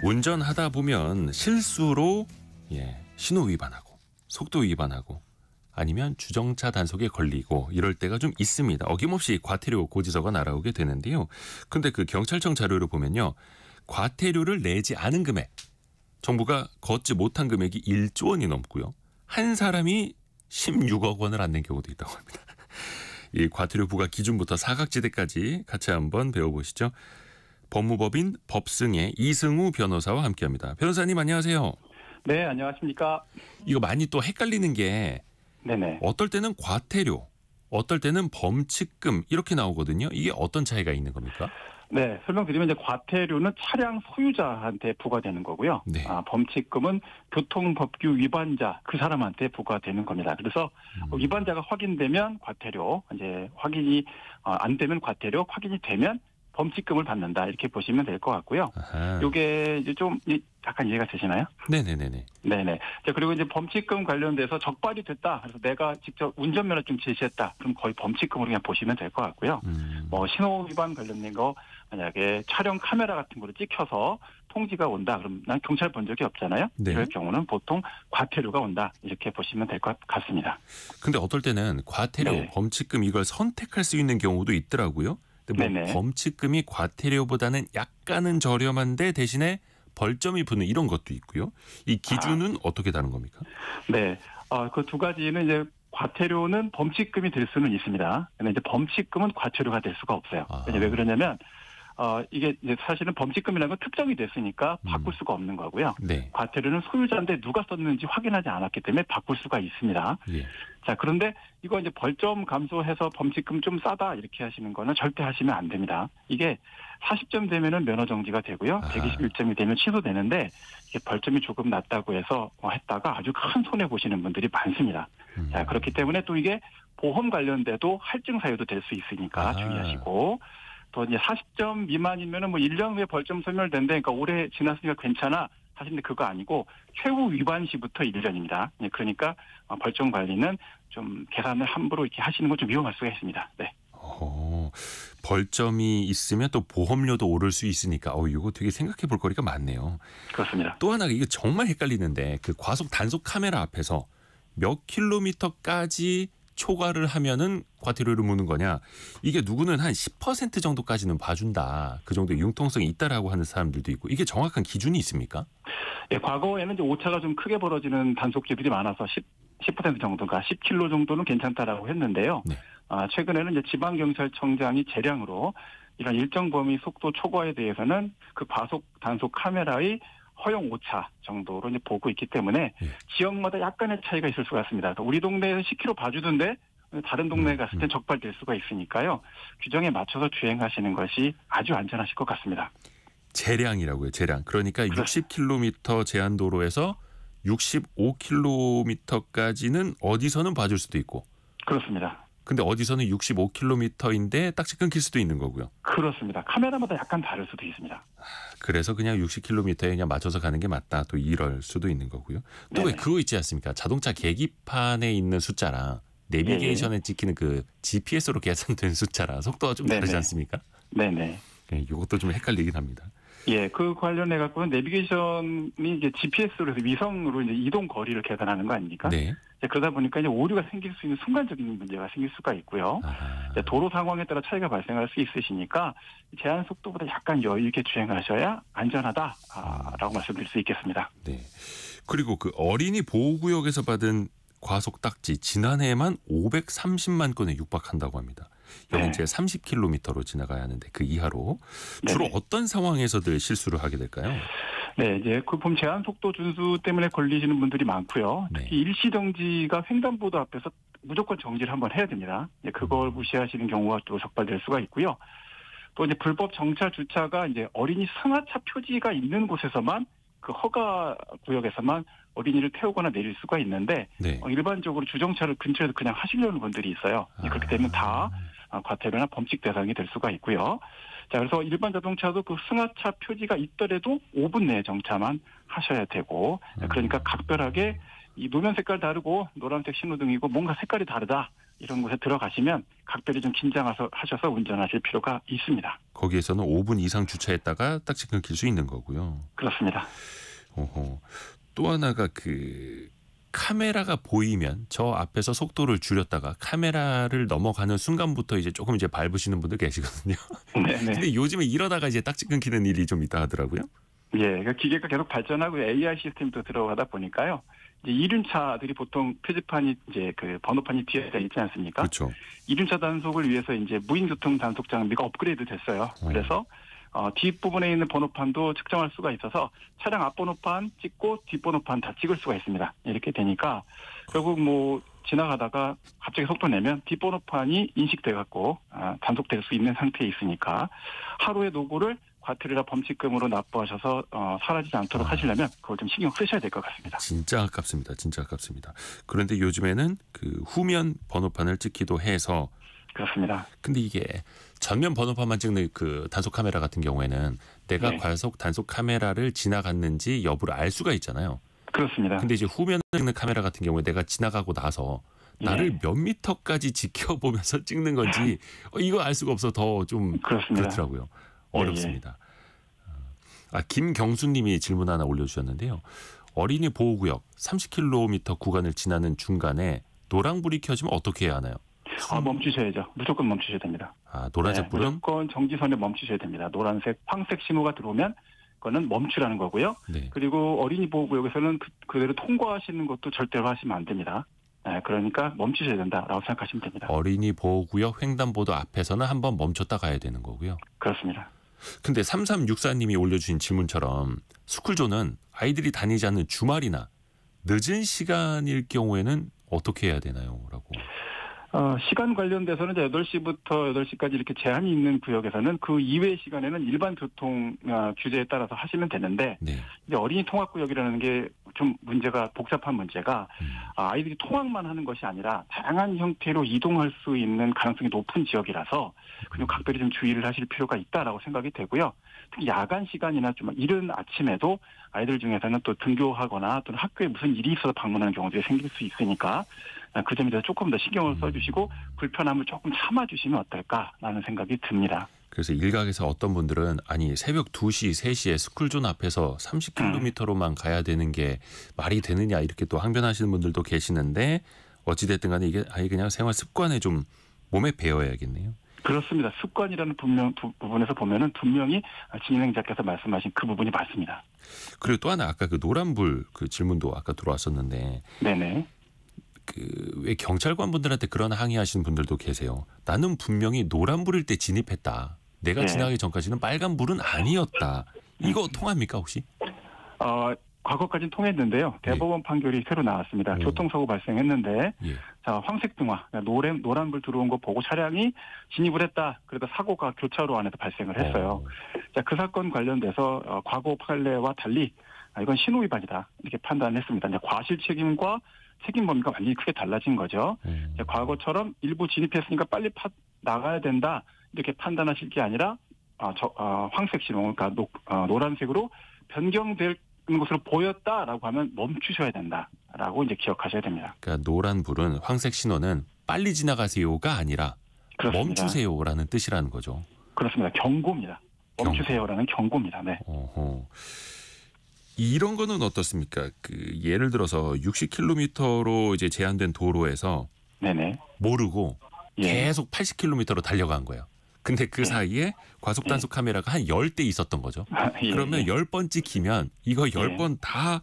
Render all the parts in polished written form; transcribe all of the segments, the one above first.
운전하다 보면 실수로 신호 위반하고 속도 위반하고 아니면 주정차 단속에 걸리고 이럴 때가 좀 있습니다. 어김없이 과태료 고지서가 날아오게 되는데요. 근데 그 경찰청 자료를 보면요. 과태료를 내지 않은 금액, 정부가 걷지 못한 금액이 1조 원이 넘고요. 한 사람이 16억 원을 안 낸 경우도 있다고 합니다. 이 과태료 부과 기준부터 사각지대까지 같이 한번 배워보시죠. 법무법인 법승의 이승우 변호사와 함께합니다. 변호사님 안녕하세요. 네, 안녕하십니까. 이거 많이 또 헷갈리는 게 네네. 어떨 때는 과태료, 어떨 때는 범칙금 이렇게 나오거든요. 이게 어떤 차이가 있는 겁니까? 네, 설명드리면 이제 과태료는 차량 소유자한테 부과되는 거고요. 네. 범칙금은 교통법규 위반자 그 사람한테 부과되는 겁니다. 그래서 위반자가 확인되면 과태료, 이제 확인이 안 되면 과태료, 확인이 되면 범칙금을 받는다 이렇게 보시면 될 것 같고요. 이게 이제 좀 약간 이해가 되시나요? 네네네네. 네네. 자, 그리고 이제 범칙금 관련돼서 적발이 됐다. 그래서 내가 직접 운전면허증 제시했다. 그럼 거의 범칙금으로 그냥 보시면 될 것 같고요. 뭐 신호 위반 관련된 거 만약에 촬영 카메라 같은 거로 찍혀서 통지가 온다. 그럼 난 경찰 본 적이 없잖아요. 네. 그럴 경우는 보통 과태료가 온다. 이렇게 보시면 될 것 같습니다. 근데 어떨 때는 과태료, 네. 범칙금 이걸 선택할 수 있는 경우도 있더라고요. 근데 뭐 범칙금이 과태료보다는 약간은 저렴한데 대신에 벌점이 붙는 이런 것도 있고요. 이 기준은 어떻게 다른 겁니까? 네. 그 두 가지는 이제 과태료는 범칙금이 될 수는 있습니다. 근데 이제 범칙금은 과태료가 될 수가 없어요. 왜 그러냐면 이게 이제 사실은 범칙금이라는 건 특정이 됐으니까 바꿀 수가 없는 거고요. 네. 과태료는 소유자인데 누가 썼는지 확인하지 않았기 때문에 바꿀 수가 있습니다. 예. 자, 그런데 이거 이제 벌점 감소해서 범칙금 좀 싸다 이렇게 하시는 거는 절대 하시면 안 됩니다. 이게 40점 되면은 면허 정지가 되고요. 121점이 되면 취소되는데 이게 벌점이 조금 낮다고 해서 했다가 아주 큰 손해 보시는 분들이 많습니다. 자, 그렇기 때문에 또 이게 보험 관련돼도 할증 사유도 될 수 있으니까 주의하시고 또 이제 40점 미만이면은 뭐 1년 후에 벌점 소멸된대. 그러니까 올해 지났으니까 괜찮아. 하시는데 그거 아니고 최후 위반 시부터 1년입니다. 그러니까 벌점 관리는 좀 계산을 함부로 이렇게 하시는 건 좀 위험할 수가 있습니다. 네. 벌점이 있으면 또 보험료도 오를 수 있으니까 이거 되게 생각해 볼 거리가 많네요. 그렇습니다. 또 하나 이게 정말 헷갈리는데 그 과속 단속 카메라 앞에서 몇 킬로미터까지 초과를 하면은 과태료를 무는 거냐. 이게 누구는 한 10% 정도까지는 봐준다. 그 정도의 융통성이 있다라고 하는 사람들도 있고 이게 정확한 기준이 있습니까? 예, 과거에는 이제 오차가 좀 크게 벌어지는 단속죄들이 많아서 10% 정도가 10km 정도는 괜찮다라고 했는데요. 네. 최근에는 이제 지방경찰청장이 재량으로 이런 일정 범위 속도 초과에 대해서는 그 과속 단속 카메라의 허용 오차 정도로 이제 보고 있기 때문에 지역마다 약간의 차이가 있을 수가 있습니다. 우리 동네에서 10km 봐주던데 다른 동네에 갔을 때 적발될 수가 있으니까요. 규정에 맞춰서 주행하시는 것이 아주 안전하실 것 같습니다. 재량이라고요. 재량. 그러니까 60km 제한도로에서 65km까지는 어디서는 봐줄 수도 있고. 그렇습니다. 근데 어디서는 65km인데 딱지 끊길 수도 있는 거고요. 그렇습니다. 카메라마다 약간 다를 수도 있습니다. 그래서 그냥 60km에 그냥 맞춰서 가는 게 맞다. 또 이럴 수도 있는 거고요. 또 왜 그거 있지 않습니까? 자동차 계기판에 있는 숫자랑 내비게이션에 찍히는 그 GPS로 계산된 숫자랑 속도가 좀 다르지 않습니까? 네네. 이것도 좀 헷갈리긴 합니다. 예, 그 관련해 갖고는 내비게이션이 이제 GPS로 해서 위성으로 이제 이동 거리를 계산하는 거 아닙니까? 네. 그러다 보니까 이제 오류가 생길 수 있는 순간적인 문제가 생길 수가 있고요. 도로 상황에 따라 차이가 발생할 수 있으시니까 제한 속도보다 약간 여유 있게 주행하셔야 안전하다라고 말씀드릴 수 있겠습니다. 네. 그리고 그 어린이 보호구역에서 받은 과속 딱지 지난해에만 530만 건에 육박한다고 합니다. 여기 이제 30km로 지나가야 하는데 그 이하로 주로 어떤 상황에서들 실수를 하게 될까요? 네, 이제 그 제한 속도 준수 때문에 걸리시는 분들이 많고요. 특히 일시정지가 횡단보도 앞에서 무조건 정지를 한번 해야 됩니다. 그걸 무시하시는 경우가 또 적발될 수가 있고요. 또 이제 불법 정차 주차가 이제 어린이 승하차 표지가 있는 곳에서만 그 허가 구역에서만 어린이를 태우거나 내릴 수가 있는데 일반적으로 주정차를 근처에서 그냥 하시려는 분들이 있어요. 그렇게 되면 다 과태료나 범칙 대상이 될 수가 있고요. 자, 그래서 일반 자동차도 그 승하차 표지가 있더라도 5분 내에 정차만 하셔야 되고, 그러니까 각별하게 이 노면 색깔 다르고 노란색 신호등이고 뭔가 색깔이 다르다. 이런 곳에 들어가시면 각별히 좀 긴장하셔서 운전하실 필요가 있습니다. 거기에서는 5분 이상 주차했다가 딱지 끊길 수 있는 거고요. 그렇습니다. 어허. 또 하나가 그 카메라가 보이면 저 앞에서 속도를 줄였다가 카메라를 넘어가는 순간부터 이제 조금 이제 밟으시는 분들 계시거든요. 네네. 근데 요즘에 이러다가 이제 딱지 끊기는 일이 좀 있다 하더라고요. 예, 그러니까 기계가 계속 발전하고 AI 시스템도 들어가다 보니까요. 이제 이륜차들이 보통 표지판이 이제 그 번호판이 뒤에 있지 않습니까? 그렇죠. 이륜차 단속을 위해서 이제 무인교통 단속 장비가 업그레이드 됐어요. 그래서 뒷부분에 있는 번호판도 측정할 수가 있어서 차량 앞번호판 찍고 뒷번호판 다 찍을 수가 있습니다. 이렇게 되니까 결국 뭐 지나가다가 갑자기 속도 내면 뒷번호판이 인식돼 갖고 단속될 수 있는 상태에 있으니까 하루의 노고를 과태료나 범칙금으로 납부하셔서 사라지지 않도록 하시려면 그걸 좀 신경 쓰셔야 될 것 같습니다. 진짜 아깝습니다. 진짜 아깝습니다. 그런데 요즘에는 그 후면 번호판을 찍기도 해서 그렇습니다. 근데 이게 전면 번호판만 찍는 그 단속 카메라 같은 경우에는 내가 네. 과속 단속 카메라를 지나갔는지 여부를 알 수가 있잖아요. 그렇습니다. 근데 이제 후면을 찍는 카메라 같은 경우에 내가 지나가고 나서 나를 네. 몇 미터까지 지켜보면서 찍는 건지 이거 알 수가 없어 더 좀 그렇습니다. 그렇더라고요. 예, 어렵습니다. 김경수님이 질문 하나 올려주셨는데요. 어린이 보호구역 30km 구간을 지나는 중간에 노랑불이 켜지면 어떻게 해야 하나요? 멈추셔야죠. 무조건 멈추셔야 됩니다. 노란색 불은? 무조건 정지선에 멈추셔야 됩니다. 노란색, 황색 신호가 들어오면 그거는 멈추라는 거고요. 네. 그리고 어린이 보호구역에서는 그대로 통과하시는 것도 절대로 하시면 안 됩니다. 그러니까 멈추셔야 된다라고 생각하시면 됩니다. 어린이 보호구역 횡단보도 앞에서는 한번 멈췄다 가야 되는 거고요. 그렇습니다. 근데 3364님이 올려주신 질문처럼 스쿨존은 아이들이 다니지 않는 주말이나 늦은 시간일 경우에는 어떻게 해야 되나요? 라고. 시간 관련돼서는 이제 8시부터 8시까지 이렇게 제한이 있는 구역에서는 그 이외의 시간에는 일반 교통 규제에 따라서 하시면 되는데 네. 이제 어린이 통학구역이라는 게 좀 문제가 복잡한 문제가 아이들이 통학만 하는 것이 아니라 다양한 형태로 이동할 수 있는 가능성이 높은 지역이라서 그좀 각별히 좀 주의를 하실 필요가 있다라고 생각이 되고요. 특히 야간 시간이나 좀 이른 아침에도 아이들 중에서는 또 등교하거나 또는 학교에 무슨 일이 있어서 방문하는 경우들이 생길 수 있으니까 그 점에 대해서 조금 더 신경을 써주시고 불편함을 조금 참아주시면 어떨까라는 생각이 듭니다. 그래서 일각에서 어떤 분들은 아니 새벽 2시, 3시에 스쿨존 앞에서 30km로만 가야 되는 게 말이 되느냐 이렇게 또 항변하시는 분들도 계시는데 어찌됐든 간에 이게 아예 그냥 생활 습관에 좀 몸에 배어야겠네요. 그렇습니다. 습관이라는 부분에서 보면은 분명히 진행자께서 말씀하신 그 부분이 맞습니다. 그리고 또 하나 아까 그 노란불 그 질문도 아까 들어왔었는데 네네. 왜 경찰관 분들한테 그런 항의하시는 분들도 계세요. 나는 분명히 노란불일 때 진입했다. 내가 네. 지나가기 전까지는 빨간불은 아니었다. 이거 통합니까 혹시? 과거까지는 통했는데요. 대법원 판결이 새로 나왔습니다. 오. 교통사고 발생했는데 예. 자 황색 등화, 노란불 들어온 거 보고 차량이 진입을 했다. 그래서 사고가 교차로 안에서 발생을 했어요. 자, 그 사건 관련돼서 과거 판례와 달리 이건 신호 위반이다 이렇게 판단했습니다. 이제 과실 책임과 책임 범위가 완전히 크게 달라진 거죠. 과거처럼 일부 진입했으니까 빨리 나가야 된다 이렇게 판단하실 게 아니라 황색 신호, 그러니까 노란색으로 변경될 것으로 보였다라고 하면 멈추셔야 된다라고 이제 기억하셔야 됩니다. 그러니까 노란불은 황색 신호는 빨리 지나가세요가 아니라 그렇습니다. 멈추세요라는 뜻이라는 거죠. 그렇습니다. 경고입니다. 멈추세요라는 경고입니다. 네. 어허. 이런 거는 어떻습니까? 예를 들어서 60km로 이제 제한된 도로에서 네네. 모르고 예. 계속 80km로 달려간 거예요. 근데 그 사이에 과속 단속 카메라가 한 10대 있었던 거죠. 예, 그러면 예. 10번 찍히면 이거 10번 다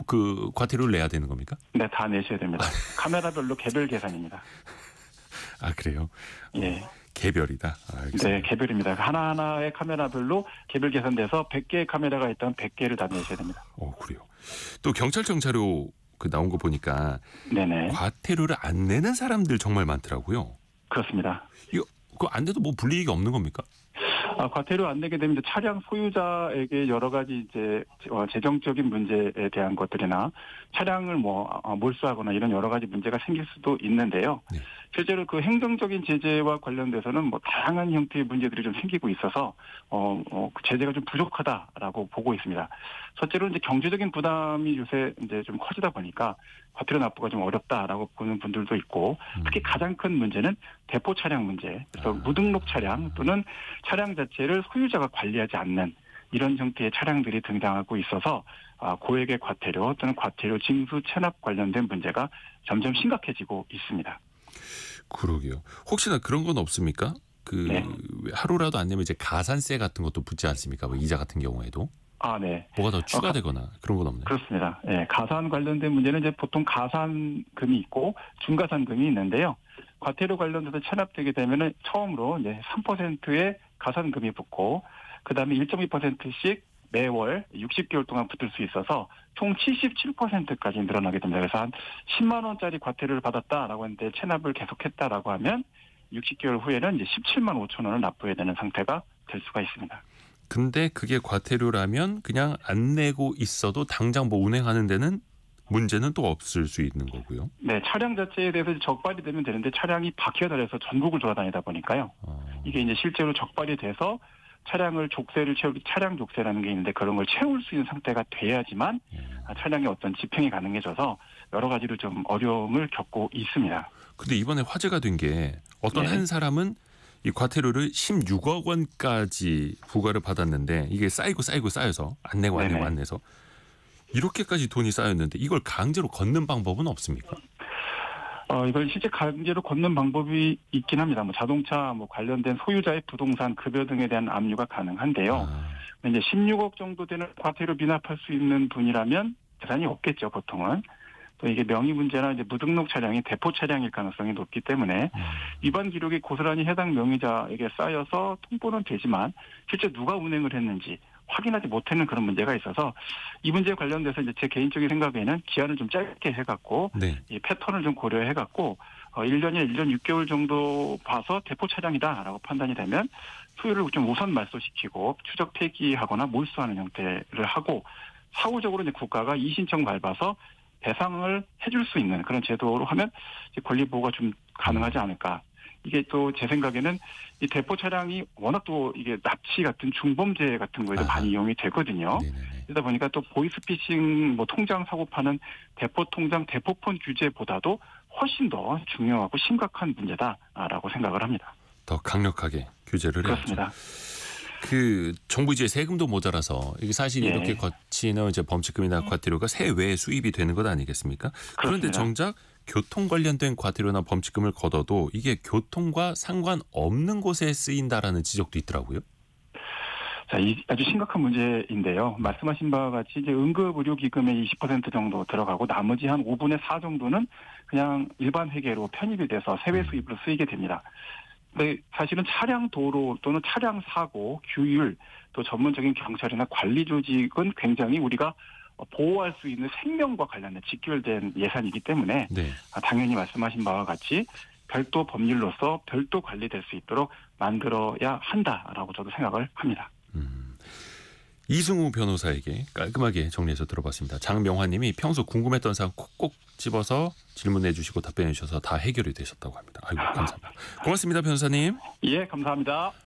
그 과태료를 내야 되는 겁니까? 네, 다 내셔야 됩니다. 카메라별로 개별 계산입니다. 그래요? 예. 개별이다. 알겠습니다. 네, 개별입니다. 하나하나의 카메라별로 개별 계산돼서 100개의 카메라가 있다면 100개를 다 내셔야 됩니다. 그래요. 또 경찰청 자료 나온 거 보니까 네네. 과태료를 안 내는 사람들 정말 많더라고요. 그렇습니다. 이거 그거 안 돼도 뭐 불이익이 없는 겁니까? 과태료 안 내게 되면 이제 차량 소유자에게 여러 가지 이제 재정적인 문제에 대한 것들이나 차량을 몰수하거나 이런 여러 가지 문제가 생길 수도 있는데요. 네. 실제로 그 행정적인 제재와 관련돼서는 다양한 형태의 문제들이 좀 생기고 있어서 그 제재가 좀 부족하다라고 보고 있습니다. 첫째로 이제 경제적인 부담이 요새 이제 좀 커지다 보니까 과태료 납부가 좀 어렵다라고 보는 분들도 있고 특히 가장 큰 문제는 대포 차량 문제. 그래서 무등록 차량 또는 차량 자체를 소유자가 관리하지 않는 이런 형태의 차량들이 등장하고 있어서 고액의 과태료 또는 과태료 징수 체납 관련된 문제가 점점 심각해지고 있습니다. 그러게요. 혹시나 그런 건 없습니까? 네. 하루라도 안 내면 이제 가산세 같은 것도 붙지 않습니까? 뭐 이자 같은 경우에도. 네. 뭐가 더 추가되거나 그런 건 없나요? 그렇습니다. 예, 가산 관련된 문제는 이제 보통 가산금이 있고 중가산금이 있는데요. 과태료 관련돼서 체납되게 되면은 처음으로 이제 3%의 가산금이 붙고 그다음에 1.2%씩 매월 60개월 동안 붙을 수 있어서 총 77%까지 늘어나게 됩니다. 그래서 한 10만 원짜리 과태료를 받았다라고 했는데 체납을 계속했다라고 하면 60개월 후에는 이제 17만 5천 원을 납부해야 되는 상태가 될 수가 있습니다. 근데 그게 과태료라면 그냥 안 내고 있어도 당장 뭐 운행하는 데는 문제는 또 없을 수 있는 거고요. 네, 차량 자체에 대해서 적발이 되면 되는데 차량이 바퀴가 달려서 전국을 돌아다니다 보니까요. 이게 이제 실제로 적발이 돼서 차량을 족쇄를 차량 족쇄라는 게 있는데 그런 걸 채울 수 있는 상태가 돼야지만 차량의 어떤 집행이 가능해져서 여러 가지로 좀 어려움을 겪고 있습니다. 근데 이번에 화제가 된 게 어떤 한 사람은 이 과태료를 16억 원까지 부과를 받았는데 이게 쌓여서 안 내고 안 내서 이렇게까지 돈이 쌓였는데 이걸 강제로 걷는 방법은 없습니까? 이걸 실제 강제로 걷는 방법이 있긴 합니다. 뭐 자동차 관련된 소유자의 부동산 급여 등에 대한 압류가 가능한데요. 이제 16억 정도 되는 과태료 미납할 수 있는 분이라면 대단히 없겠죠, 보통은. 또 이게 명의 문제나 이제 무등록 차량이 대포 차량일 가능성이 높기 때문에 위반 기록이 고스란히 해당 명의자에게 쌓여서 통보는 되지만 실제 누가 운행을 했는지 확인하지 못하는 그런 문제가 있어서 이 문제에 관련돼서 이제 제 개인적인 생각에는 기한을 좀 짧게 해갖고 이 패턴을 좀 고려해갖고 1년이나 1년 6개월 정도 봐서 대포 차량이다라고 판단이 되면 소유를 좀 우선 말소시키고 추적 폐기하거나 몰수하는 형태를 하고 사후적으로 이제 국가가 이의신청 밟아서 배상을 해줄 수 있는 그런 제도로 하면 권리 보호가 좀 가능하지 않을까. 이게 또 제 생각에는 이 대포 차량이 워낙 또 이게 납치 같은 중범죄 같은 거에도 많이 이용이 되거든요. 그러다 보니까 또 보이스피싱 통장 사고 파는 대포 통장 대포폰 규제보다도 훨씬 더 중요하고 심각한 문제다라고 생각을 합니다. 더 강력하게 규제를 해야죠. 그렇습니다. 정부 이제 세금도 모자라서 이게 사실 이렇게 거치는 이제 범칙금이나 과태료가 세외에 수입이 되는 것 아니겠습니까? 그런데 정작 교통 관련된 과태료나 범칙금을 걷어도 이게 교통과 상관없는 곳에 쓰인다라는 지적도 있더라고요. 자, 이 아주 심각한 문제인데요. 말씀하신 바와 같이 이제 응급의료기금의 20% 정도 들어가고 나머지 한 5분의 4 정도는 그냥 일반 회계로 편입이 돼서 세외 수입으로 쓰이게 됩니다. 근데 사실은 차량 도로 또는 차량 사고, 규율, 또 전문적인 경찰이나 관리 조직은 굉장히 우리가 보호할 수 있는 생명과 관련된 직결된 예산이기 때문에 당연히 말씀하신 바와 같이 별도 법률로서 별도 관리될 수 있도록 만들어야 한다라고 저도 생각을 합니다. 이승우 변호사에게 깔끔하게 정리해서 들어봤습니다. 장명환님이 평소 궁금했던 사항 콕콕 집어서 질문해 주시고 답변해 주셔서 다 해결이 되셨다고 합니다. 아이고 감사합니다. 고맙습니다 변호사님. 예, 감사합니다.